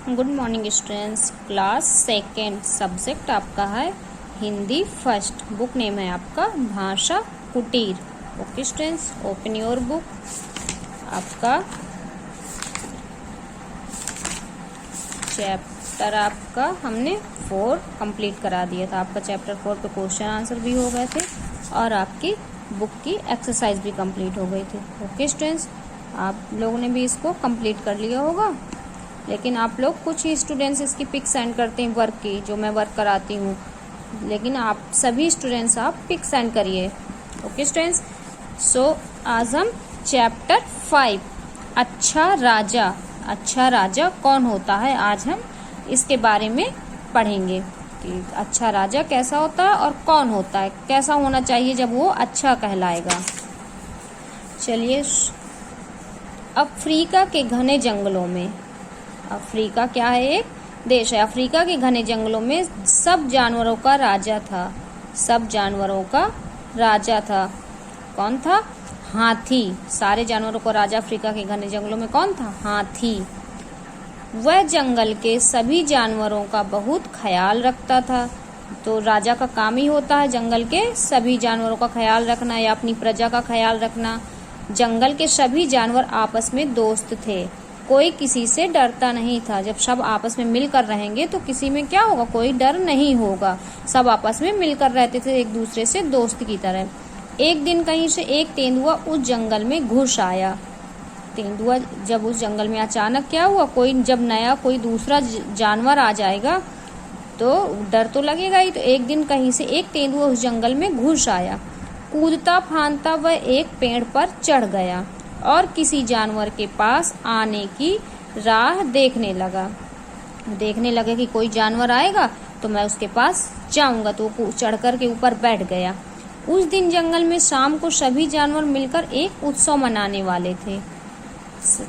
Good morning students. Class second, subject आपका है Hindi first. Book name है आपका भाषा कुटीर। Okay students, open your book. आपका चैप्टर आपका हमने 4 कंप्लीट करा दिया था। आपका चैप्टर 4 पे क्वेश्चन आंसर भी हो गए थे और आपकी बुक की एक्सरसाइज भी कंप्लीट हो गई थी। ओके स्टूडेंट्स, आप लोगों ने भी इसको कंप्लीट कर लिया होगा, लेकिन आप लोग कुछ ही स्टूडेंट्स इसकी पिक सेंड करते हैं वर्क की, जो मैं वर्क कराती हूँ, लेकिन आप सभी स्टूडेंट्स आप पिक सेंड करिए। ओके स्टूडेंट्स, सो आज हम चैप्टर 5 अच्छा राजा, अच्छा राजा कौन होता है, आज हम इसके बारे में पढ़ेंगे कि अच्छा राजा कैसा होता है और कौन होता है, कैसा होना चाहिए जब वो अच्छा कहलाएगा। चलिए, अफ्रीका के घने जंगलों में, अफ्रीका क्या है, एक देश है। अफ्रीका के घने जंगलों में सब जानवरों का राजा था, सब जानवरों का राजा था। कौन था? हाथी। सारे जानवरों का राजा अफ्रीका के घने जंगलों में कौन था? हाथी। वह जंगल के सभी जानवरों का बहुत ख्याल रखता था। तो राजा का काम ही होता है जंगल के सभी जानवरों का ख्याल रखना या अपनी प्रजा का ख्याल रखना। जंगल के सभी जानवर आपस में दोस्त थे, कोई किसी से डरता नहीं था। जब सब आपस में मिलकर रहेंगे तो किसी में क्या होगा, कोई डर नहीं होगा। सब आपस में मिलकर रहते थे, एक दूसरे से दोस्त की तरह। एक दिन कहीं से एक तेंदुआ उस जंगल में घुस आया। तेंदुआ जब उस जंगल में अचानक क्या हुआ, कोई जब नया कोई दूसरा जानवर आ जाएगा तो डर तो लगेगा ही। तो एक दिन कहीं से एक तेंदुआ उस जंगल में घुस आया। कूदता फांदता वह एक पेड़ पर चढ़ गया और किसी जानवर के पास आने की राह देखने लगा कि कोई जानवर आएगा तो मैं उसके पास जाऊंगा। तो वो चढ़ कर के ऊपर बैठ गया। उस दिन जंगल में शाम को सभी जानवर मिलकर एक उत्सव मनाने वाले थे।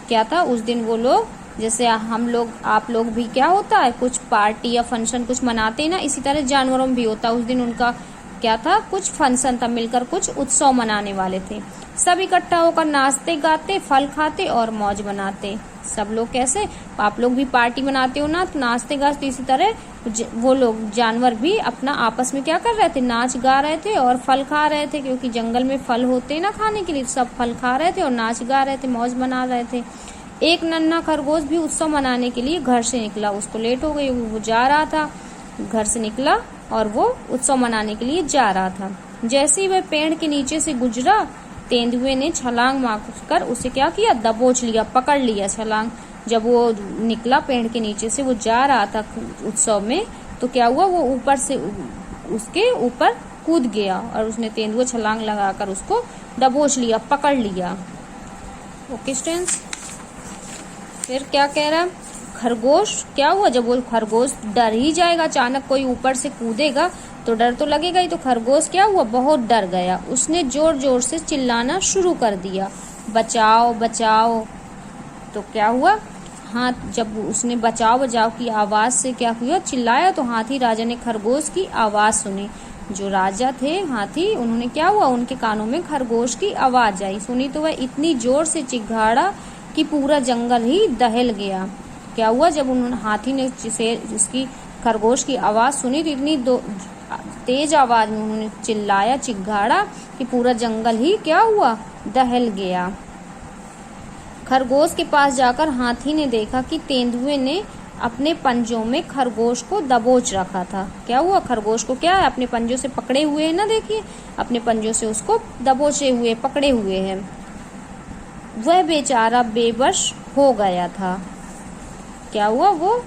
क्या था उस दिन? वो लोग, जैसे हम लोग आप लोग भी क्या होता है, कुछ पार्टी या फंक्शन कुछ मनाते हैं ना, इसी तरह जानवरों में भी होता है। उस दिन उनका क्या था, कुछ फंक्शन था, मिलकर कुछ उत्सव मनाने वाले थे। सब इकट्ठा होकर नाचते गाते, फल खाते और मौज बनाते। सब लोग कैसे, आप लोग भी पार्टी मनाते हो ना, तो नाचते गाते, इसी तरह वो लोग जानवर भी अपना आपस में क्या कर रहे थे, नाच गा रहे थे और फल खा रहे थे, क्योंकि जंगल में फल होते ना खाने के लिए। सब फल खा रहे थे और नाच गा रहे थे, मौज बना रहे थे। एक नन्हा खरगोश भी उत्सव मनाने के लिए घर से निकला। उसको लेट हो गई, वो जा रहा था, घर से निकला और वो उत्सव मनाने के लिए जा रहा था। जैसे ही वह पेड़ के नीचे से गुजरा, तेंदुए ने छलांग मारकर उसे क्या किया, दबोच लिया, पकड़ लिया छलांग। जब वो निकला पेड़ के नीचे से, वो जा रहा था उत्सव में, तो क्या हुआ, वो ऊपर से उसके ऊपर कूद गया और उसने तेंदुआ छलांग लगाकर उसको दबोच लिया, पकड़ लिया। ओके स्टूडेंट्स, फिर क्या कह रहा, खरगोश क्या हुआ, जब वो खरगोश डर ही जाएगा, अचानक कोई ऊपर से कूदेगा तो डर तो लगेगा ही। तो खरगोश क्या हुआ, बहुत डर गया। उसने जोर जोर से चिल्लाना शुरू कर दिया, बचाओ बचाओ। तो क्या हुआ, हाथ जब उसने बचाओ बचाओ की आवाज से क्या हुआ, चिल्लाया, तो हाथी राजा ने खरगोश की आवाज सुनी। जो राजा थे हाथी, उन्होंने क्या हुआ, उनके कानों में खरगोश की आवाज आई। सुनी तो वह इतनी जोर से चिघाड़ा कि पूरा जंगल ही दहल गया। क्या हुआ, जब उन्होंने हाथी ने उसकी खरगोश की आवाज सुनी तो इतनी तेज आवाज में उन्होंने चिल्लाया, चिघाड़ा कि पूरा जंगल ही क्या हुआ, दहल गया। खरगोश के पास जाकर हाथी ने देखा कि तेंदुए ने अपने पंजों में खरगोश को दबोच रखा था। क्या हुआ, खरगोश को क्या है, अपने पंजों से पकड़े हुए है ना, देखिए अपने पंजों से उसको दबोचे हुए, पकड़े हुए हैं। वह बेचारा बेबस हो गया था। क्या हुआ, वो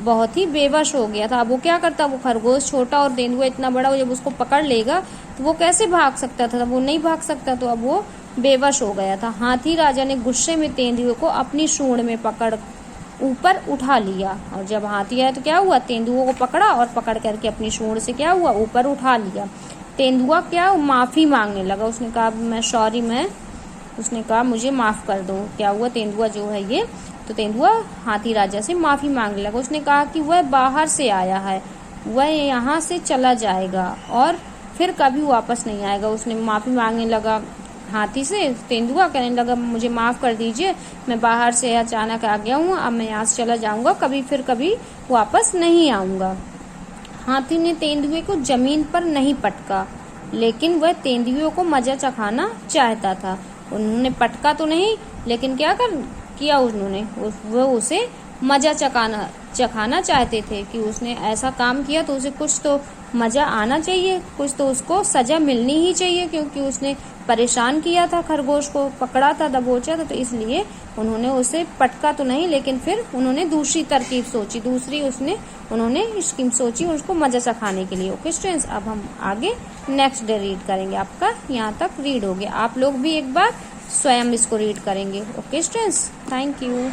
बहुत ही बेबस हो गया था। अब वो क्या करता, वो खरगोश छोटा और तेंदुआ इतना बड़ा, जब उसको पकड़ लेगा तो वो कैसे भाग सकता था, वो नहीं भाग सकता, तो अब वो बेबस हो गया था। हाथी राजा ने गुस्से में तेंदुए को अपनी सूंड में पकड़ ऊपर उठा लिया, और जब हाथी आया तो क्या हुआ, तेंदुए को पकड़ा और पकड़ करके अपनी सूंड से क्या हुआ, ऊपर उठा लिया। तेंदुआ क्या माफी मांगने लगा, उसने कहा मैं सॉरी, उसने कहा मुझे माफ कर दो। क्या हुआ, तेंदुआ जो है ये, तो तेंदुआ हाथी राजा से माफी मांगने लगा। उसने कहा कि वह बाहर से आया है, वह यहाँ से चला जाएगा और फिर कभी वापस नहीं आएगा। उसने माफी मांगने लगा हाथी से। तेंदुआ कहने लगा मुझे माफ़ कर दीजिए, मैं बाहर से अचानक आ गया हूँ, अब मैं यहाँ से चला जाऊँगा, कभी फिर कभी वापस नहीं आऊँगा। हाथी ने तेंदुए को जमीन पर नहीं पटका, लेकिन वह तेंदुए को मजा चखाना चाहता था। उन्होंने पटका तो नहीं, लेकिन क्या किया उन्होंने, वो उसे मजा चखाना चाहते थे कि उसने ऐसा काम किया तो उसे कुछ तो मजा आना चाहिए, कुछ तो उसको सजा मिलनी ही चाहिए, क्योंकि उसने परेशान किया था, खरगोश को पकड़ा था, दबोचा था। तो इसलिए उन्होंने उसे पटका तो नहीं, लेकिन फिर उन्होंने दूसरी तरकीब सोची, उन्होंने स्कीम सोची उसको मजा चखाने के लिए। ओके स्टूडेंट्स, अब हम आगे नेक्स्ट डे रीड करेंगे। आपका यहाँ तक रीड हो गया, आप लोग भी एक बार स्वयं इसको रीड करेंगे। Okay students, thank you.